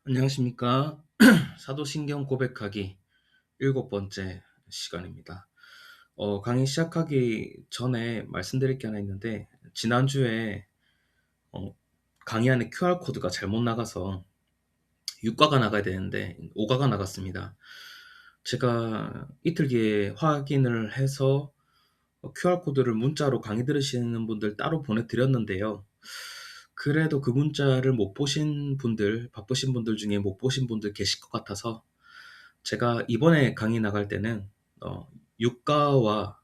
안녕하십니까. 사도신경 고백하기 일곱 번째 시간입니다. 강의 시작하기 전에 말씀드릴 게 하나 있는데, 지난주에 어, 강의 안에 QR코드가 잘못 나가서 6과가 나가야 되는데 5과가 나갔습니다. 제가 이틀 뒤에 확인을 해서 QR코드를 문자로 강의 들으시는 분들 따로 보내드렸는데요. 그래도 그 문자를 못 보신 분들, 바쁘신 분들 중에 못 보신 분들 계실 것 같아서 제가 이번에 강의 나갈 때는 6과와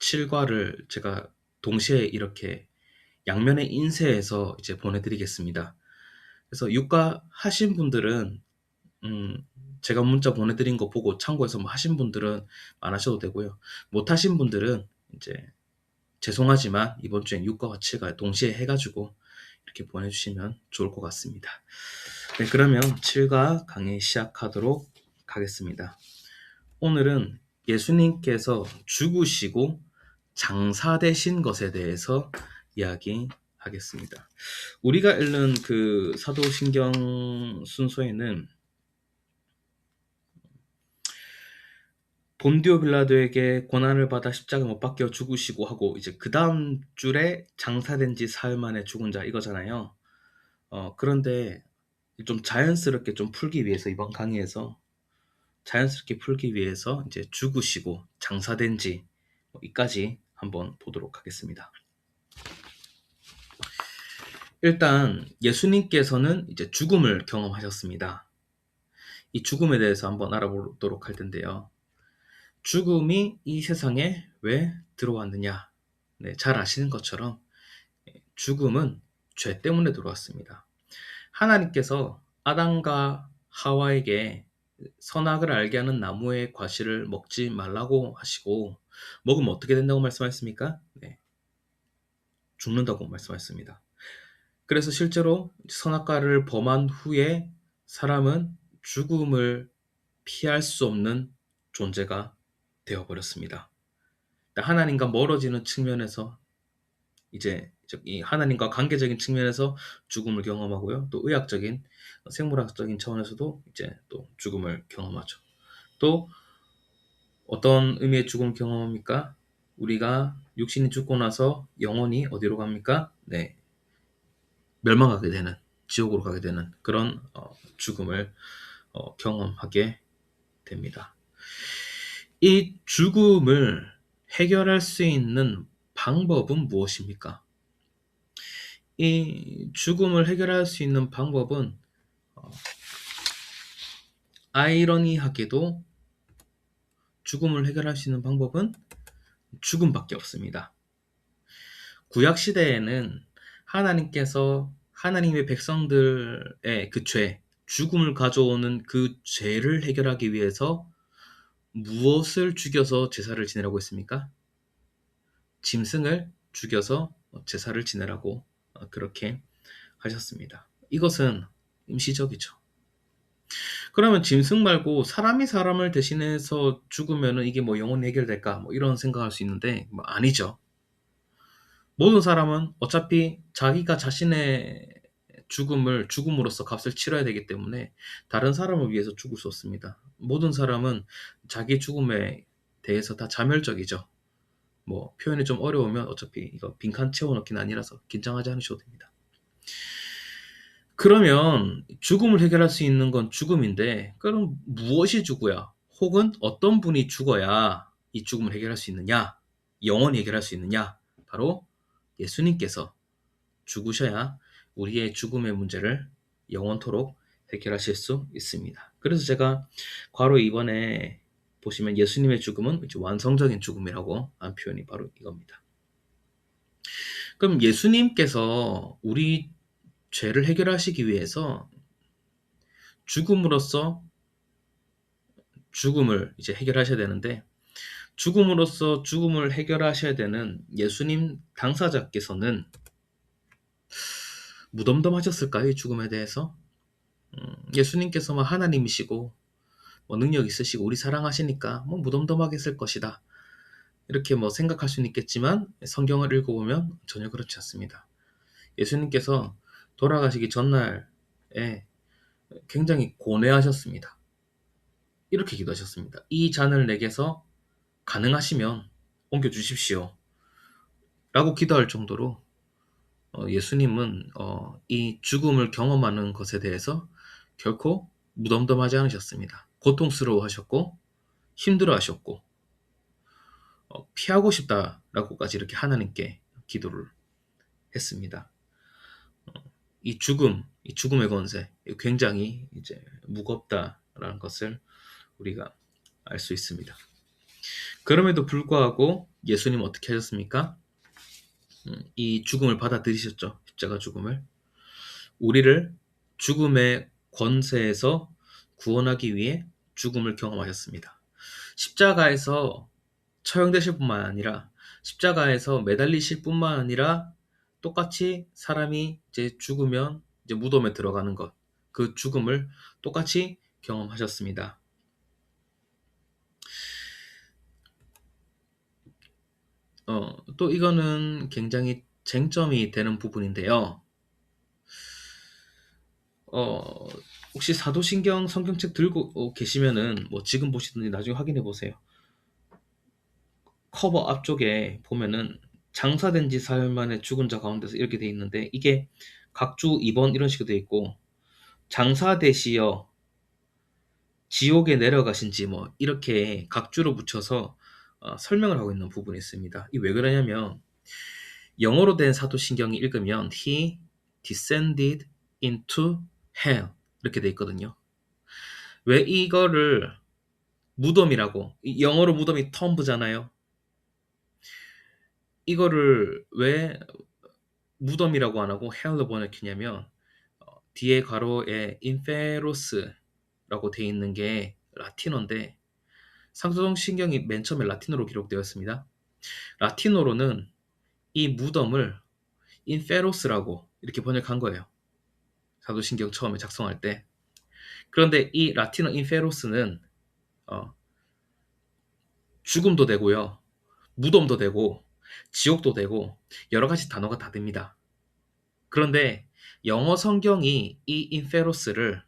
7과를 제가 동시에 이렇게 양면에 인쇄해서 이제 보내드리겠습니다. 그래서 6과 하신 분들은 음, 제가 문자 보내드린 거 보고 참고해서 뭐 하신 분들은 안 하셔도 되고요. 못 하신 분들은 이제 죄송하지만 이번 주엔 6과와 7과 동시에 해가지고 이렇게 보내주시면 좋을 것 같습니다. 네, 그러면 7과 강의 시작하도록 하겠습니다. 오늘은 예수님께서 죽으시고 장사되신 것에 대해서 이야기하겠습니다. 우리가 읽는 그 사도신경 순서에는 본디오 빌라도에게 고난을 받아 십자가 못 박혀 죽으시고 하고, 이제 그 다음 줄에 장사된 지 사흘 만에 죽은 자 이거잖아요. 그런데 좀 자연스럽게 좀 풀기 위해서 이번 강의에서 자연스럽게 풀기 위해서 이제 죽으시고 장사된 지 이까지 한번 보도록 하겠습니다. 일단 예수님께서는 이제 죽음을 경험하셨습니다. 이 죽음에 대해서 한번 알아보도록 할 텐데요. 죽음이 이 세상에 왜 들어왔느냐? 네, 잘 아시는 것처럼 죽음은 죄 때문에 들어왔습니다. 하나님께서 아담과 하와에게 선악을 알게 하는 나무의 과실을 먹지 말라고 하시고, 먹으면 어떻게 된다고 말씀하셨습니까? 네, 죽는다고 말씀하셨습니다. 그래서 실제로 선악과를 범한 후에 사람은 죽음을 피할 수 없는 존재가 되어버렸습니다. 하나님과 멀어지는 측면에서 이제 이 하나님과 관계적인 측면에서 죽음을 경험하고요. 또 의학적인 생물학적인 차원에서도 이제 또 죽음을 경험하죠. 또 어떤 의미의 죽음을 경험합니까? 우리가 육신이 죽고 나서 영혼이 어디로 갑니까? 네, 멸망하게 되는, 지옥으로 가게 되는 그런 죽음을 경험하게 됩니다. 이 죽음을 해결할 수 있는 방법은 무엇입니까? 이 죽음을 해결할 수 있는 방법은 어, 아이러니하게도 죽음을 해결할 수 있는 방법은 죽음밖에 없습니다. 구약 시대에는 하나님께서 하나님의 백성들의 그 죄, 죽음을 가져오는 그 죄를 해결하기 위해서 무엇을 죽여서 제사를 지내라고 했습니까? 짐승을 죽여서 제사를 지내라고 그렇게 하셨습니다. 이것은 임시적이죠. 그러면 짐승 말고 사람이 사람을 대신해서 죽으면 이게 뭐 영원히 해결될까? 뭐 이런 생각할 수 있는데 뭐 아니죠. 모든 사람은 어차피 자기가 자신의 죽음으로써 값을 치러야 되기 때문에 다른 사람을 위해서 죽을 수 없습니다. 모든 사람은 자기 죽음에 대해서 다 자멸적이죠. 뭐 표현이 좀 어려우면 어차피 이거 빈칸 채워넣기는 아니라서 긴장하지 않으셔도 됩니다. 그러면 죽음을 해결할 수 있는 건 죽음인데, 그럼 무엇이 죽어야, 혹은 어떤 분이 죽어야 이 죽음을 해결할 수 있느냐? 영원히 해결할 수 있느냐? 바로 예수님께서 죽으셔야 우리의 죽음의 문제를 영원토록 해결하실 수 있습니다. 그래서 제가 괄호 2번에 보시면 예수님의 죽음은 완성적인 죽음이라고 한 표현이 바로 이겁니다. 그럼 예수님께서 우리 죄를 해결하시기 위해서 죽음으로써 죽음을 이제 해결하셔야 되는데, 죽음으로써 죽음을 해결하셔야 되는 예수님 당사자께서는 무덤덤하셨을까요? 이 죽음에 대해서? 예수님께서 뭐 하나님이시고 뭐 능력 있으시고 우리 사랑하시니까 뭐 무덤덤하겠을 것이다, 이렇게 뭐 생각할 수는 있겠지만 성경을 읽어보면 전혀 그렇지 않습니다. 예수님께서 돌아가시기 전날에 굉장히 고뇌하셨습니다. 이렇게 기도하셨습니다. 이 잔을 내게서 가능하시면 옮겨주십시오. 라고 기도할 정도로 예수님은 이 죽음을 경험하는 것에 대해서 결코 무덤덤하지 않으셨습니다. 고통스러워하셨고 힘들어하셨고 피하고 싶다라고까지 이렇게 하나님께 기도를 했습니다. 이 죽음의 권세, 굉장히 이제 무겁다라는 것을 우리가 알 수 있습니다. 그럼에도 불구하고 예수님 어떻게 하셨습니까? 이 죽음을 받아들이셨죠. 십자가 죽음을. 우리를 죽음의 권세에서 구원하기 위해 죽음을 경험하셨습니다. 십자가에서 처형되실 뿐만 아니라 십자가에서 매달리실 뿐만 아니라 똑같이 사람이 이제 죽으면 이제 무덤에 들어가는 것, 그 죽음을 똑같이 경험하셨습니다. 또 이거는 굉장히 쟁점이 되는 부분인데요. 어, 혹시 사도신경 성경책 들고 계시면은 뭐 지금 보시든지 나중에 확인해 보세요. 커버 앞쪽에 보면은 장사된 지 사흘 만에 죽은 자 가운데서 이렇게 돼 있는데 이게 각주 2번 이런 식으로 돼 있고 장사되시어 지옥에 내려가신지 뭐 이렇게 각주로 붙여서 설명을 하고 있는 부분이 있습니다. 이 왜 그러냐면 영어로 된 사도신경이 읽으면 He descended into hell 이렇게 돼 있거든요. 왜 이거를 무덤이라고 영어로 무덤이 텀브잖아요. 이거를 왜 무덤이라고 안 하고 헬로 번역했냐면 뒤에 가로에 인페로스라고 돼 있는 게 라틴어인데 상소동신경이 맨 처음에 라틴어로 기록되었습니다. 라틴어로는 이 무덤을 인페로스라고 이렇게 번역한 거예요. 사도신경 처음에 작성할 때. 그런데 이 라틴어 인페로스는 어, 죽음도 되고요. 무덤도 되고 지옥도 되고 여러 가지 단어가 다 됩니다. 그런데 영어 성경이 이 인페로스를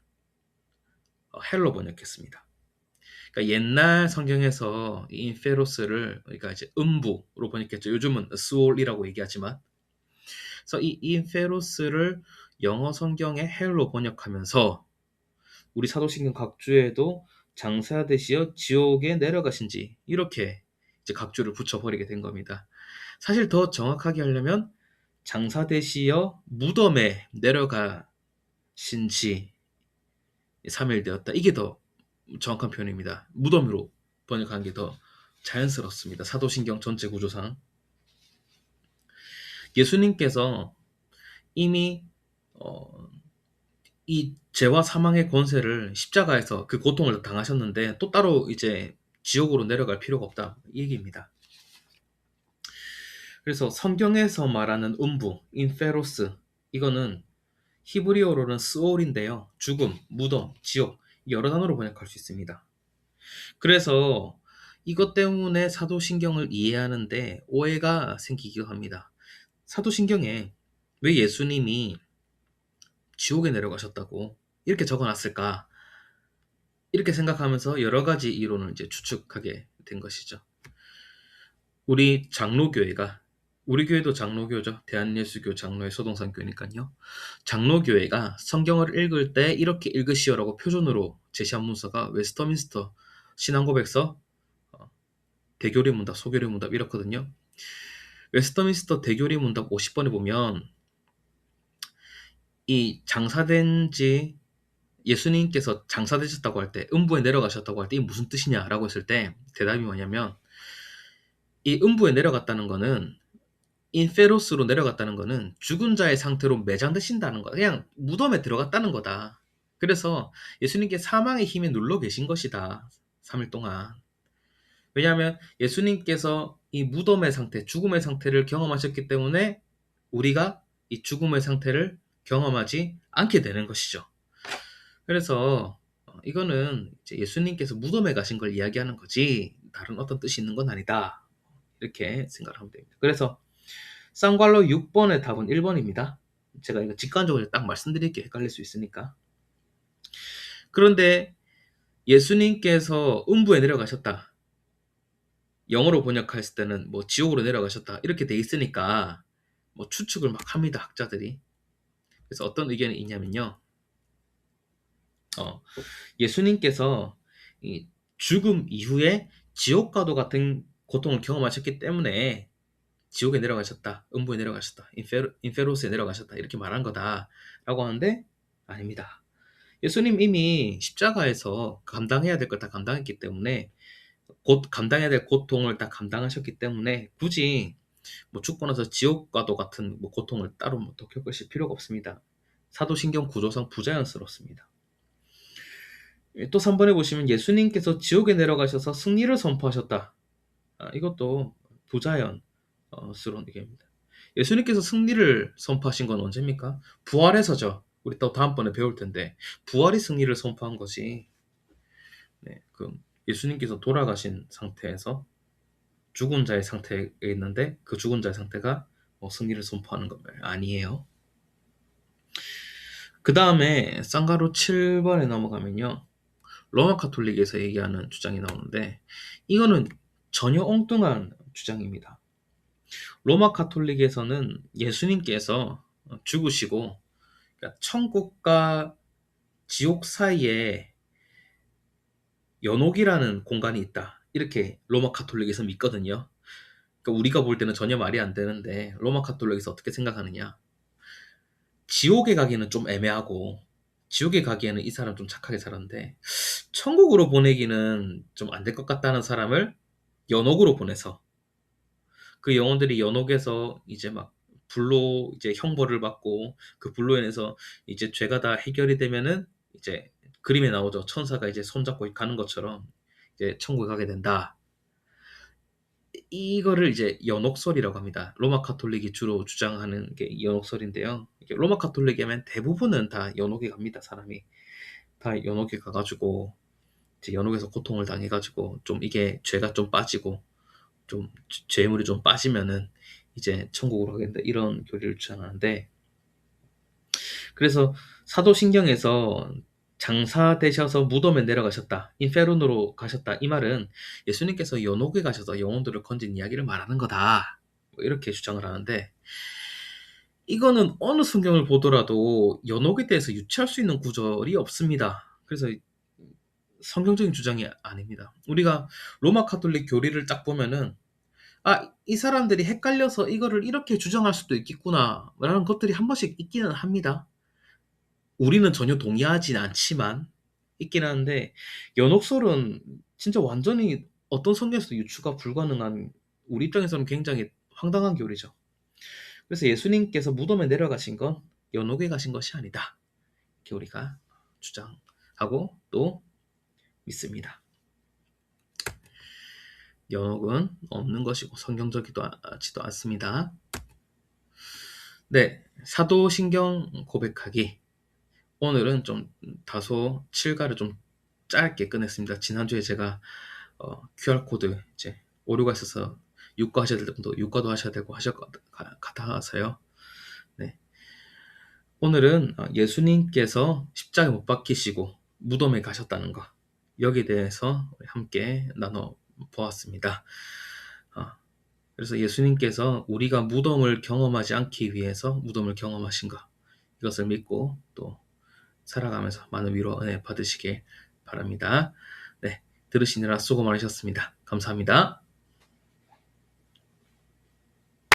헬로 번역했습니다. 그러니까 옛날 성경에서 이 인페로스를 그러니까 이제 음부로 번역했죠. 요즘은 스올이라고 얘기하지만, 그래서 이 인페로스를 영어 성경의 헬로 번역하면서 우리 사도신경 각주에도 장사되시어 지옥에 내려가신지 이렇게 이제 각주를 붙여버리게 된 겁니다. 사실 더 정확하게 하려면 장사되시어 무덤에 내려가신지 3일 되었다. 이게 더 정확한 표현입니다. 무덤으로 번역한 게 더 자연스럽습니다. 사도신경 전체 구조상. 예수님께서 이미 이 죄와 사망의 권세를 십자가에서 그 고통을 당하셨는데 또 따로 이제 지옥으로 내려갈 필요가 없다. 이 얘기입니다. 그래서 성경에서 말하는 음부, 인페로스 이거는 히브리어로는 스올인데요. 죽음, 무덤, 지옥 여러 단어로 번역할 수 있습니다. 그래서 이것 때문에 사도신경을 이해하는데 오해가 생기기도 합니다. 사도신경에 왜 예수님이 지옥에 내려가셨다고 이렇게 적어놨을까? 이렇게 생각하면서 여러 가지 이론을 이제 추측하게 된 것이죠. 우리 장로교회가 우리 교회도 장로교죠. 대한예수교 장로회 소동산교회니까요. 장로교회가 성경을 읽을 때 이렇게 읽으시오라고 표준으로 제시한 문서가 웨스터민스터 신앙고백서, 대교리 문답, 소교리 문답 이렇거든요. 웨스터민스터 대교리 문답 50번에 보면 이 장사된 지 예수님께서 장사되셨다고 할 때, 음부에 내려가셨다고 할 때 이게 무슨 뜻이냐라고 했을 때 대답이 뭐냐면 이 음부에 내려갔다는 거는 인페로스로 내려갔다는 거는 죽은 자의 상태로 매장되신다는 거, 그냥 무덤에 들어갔다는 거다. 그래서 예수님께 사망의 힘에 눌러 계신 것이다. 3일 동안. 왜냐하면 예수님께서 이 무덤의 상태, 죽음의 상태를 경험하셨기 때문에 우리가 이 죽음의 상태를 경험하지 않게 되는 것이죠. 그래서 이거는 이제 예수님께서 무덤에 가신 걸 이야기하는 거지 다른 어떤 뜻이 있는 건 아니다. 이렇게 생각하면 됩니다. 그래서 쌍괄로 6번의 답은 1번입니다. 제가 이거 직관적으로 딱 말씀드릴게요. 헷갈릴 수 있으니까. 그런데 예수님께서 음부에 내려가셨다. 영어로 번역했을 때는 뭐 지옥으로 내려가셨다. 이렇게 돼 있으니까 뭐 추측을 막 합니다. 학자들이. 그래서 어떤 의견이 있냐면요. 어, 예수님께서 이 죽음 이후에 지옥과도 같은 고통을 경험하셨기 때문에 지옥에 내려가셨다. 음부에 내려가셨다. 인페로스에 내려가셨다. 이렇게 말한 거다라고 하는데 아닙니다. 예수님 이미 십자가에서 감당해야 될 걸 다 감당했기 때문에 곧 감당해야 될 고통을 다 감당하셨기 때문에 굳이 뭐 죽고 나서 지옥과도 같은 뭐 고통을 따로 뭐더 겪으실 필요가 없습니다. 사도신경 구조상 부자연스럽습니다. 또 3번에 보시면 예수님께서 지옥에 내려가셔서 승리를 선포하셨다. 이것도 부자연스러운 얘기입니다. 예수님께서 승리를 선포하신 건 언제입니까? 부활에서죠. 우리 또 다음번에 배울 텐데 부활이 승리를 선포한 것이 네, 그 예수님께서 돌아가신 상태에서 죽은 자의 상태에 있는데 그 죽은 자의 상태가 승리를 선포하는 것 아니에요. 그 다음에 쌍가루 7번에 넘어가면요. 로마 카톨릭에서 얘기하는 주장이 나오는데 이거는 전혀 엉뚱한 주장입니다. 로마 카톨릭에서는 예수님께서 죽으시고 그러니까 천국과 지옥 사이에 연옥이라는 공간이 있다. 이렇게 로마 카톨릭에서 믿거든요. 그러니까 우리가 볼 때는 전혀 말이 안 되는데 로마 카톨릭에서 어떻게 생각하느냐. 지옥에 가기는 좀 애매하고 지옥에 가기에는 이 사람 좀 착하게 살았는데 천국으로 보내기는 좀 안 될 것 같다는 사람을 연옥으로 보내서 그 영혼들이 연옥에서 이제 막 불로 이제 형벌을 받고 그 불로 인해서 이제 죄가 다 해결이 되면은 이제 그림에 나오죠. 천사가 이제 손잡고 가는 것처럼 이제 천국에 가게 된다. 이거를 이제 연옥설이라고 합니다. 로마 카톨릭이 주로 주장하는 게 연옥설인데요. 로마 카톨릭이면 대부분은 다 연옥에 갑니다. 사람이 다 연옥에 가가지고 이제 연옥에서 고통을 당해가지고 좀 이게 죄가 좀 빠지고 좀 죄물이 좀 빠지면은 이제 천국으로 가게 된다. 이런 교리를 주장하는데 그래서 사도신경에서 장사되셔서 무덤에 내려가셨다. 인페르노로 가셨다. 이 말은 예수님께서 연옥에 가셔서 영혼들을 건진 이야기를 말하는 거다. 뭐 이렇게 주장을 하는데 이거는 어느 성경을 보더라도 연옥에 대해서 유추할 수 있는 구절이 없습니다. 그래서 성경적인 주장이 아닙니다. 우리가 로마 카톨릭 교리를 딱 보면은 이 사람들이 헷갈려서 이거를 이렇게 주장할 수도 있겠구나 라는 것들이 한 번씩 있기는 합니다. 우리는 전혀 동의하진 않지만 있긴 하는데 연옥설은 진짜 완전히 어떤 성경에서도 유추가 불가능한 우리 입장에서는 굉장히 황당한 교리죠. 그래서 예수님께서 무덤에 내려가신 건 연옥에 가신 것이 아니다. 이렇게 우리가 주장하고 또 믿습니다. 연옥은 없는 것이고 성경적이지도 않습니다. 네, 사도신경 고백하기. 오늘은 좀 다소 칠가를 좀 짧게 끝냈습니다. 지난주에 제가 QR코드 이제 오류가 있어서 육과하셔야 될 분도 육과도 하셔야 되고 하실 것 같아서요. 네. 오늘은 예수님께서 십자가에 못 박히시고 무덤에 가셨다는 것 여기에 대해서 함께 나눠 보았습니다. 그래서 예수님께서 우리가 무덤을 경험하지 않기 위해서 무덤을 경험하신 것 이것을 믿고 또 살아가면서 많은 위로 은혜 받으시길 바랍니다. 네, 들으시느라 수고 많으셨습니다. 감사합니다.